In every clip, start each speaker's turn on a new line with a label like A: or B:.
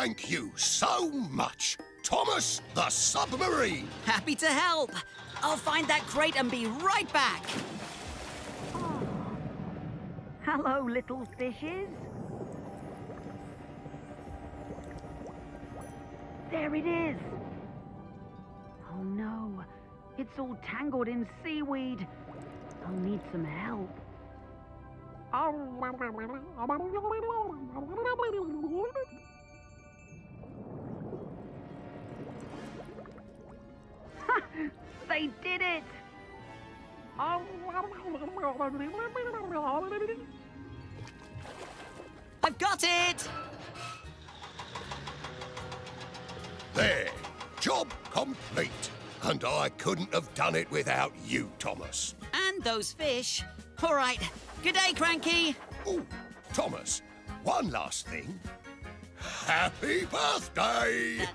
A: Thank you so much, Thomas the Submarine.
B: Happy to help. I'll find that crate and be right back.
C: Hello, little fishes. There it is. Oh no, it's all tangled in seaweed. I'll need some help. They did it!
B: I've got it!
A: There, job complete. And I couldn't have done it without you, Thomas.
B: And those fish. All right. Good day, Cranky.
A: Oh, Thomas, one last thing. Happy birthday!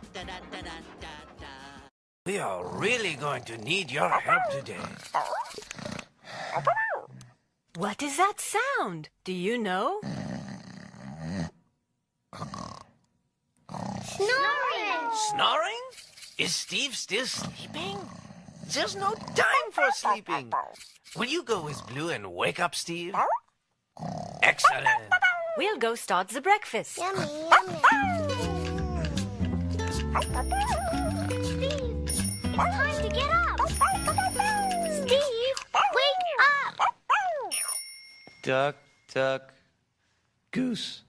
D: We are really going to need your help today.
E: What is that sound? Do you know?
F: Snoring!
D: Snoring? Is Steve still sleeping? There's no time for sleeping. Will you go with Blue and wake up Steve? Excellent.
E: We'll go start the breakfast.
F: Yummy, yummy. Steve, it's time to get up. Steve, wake up.
D: Duck, duck, goose.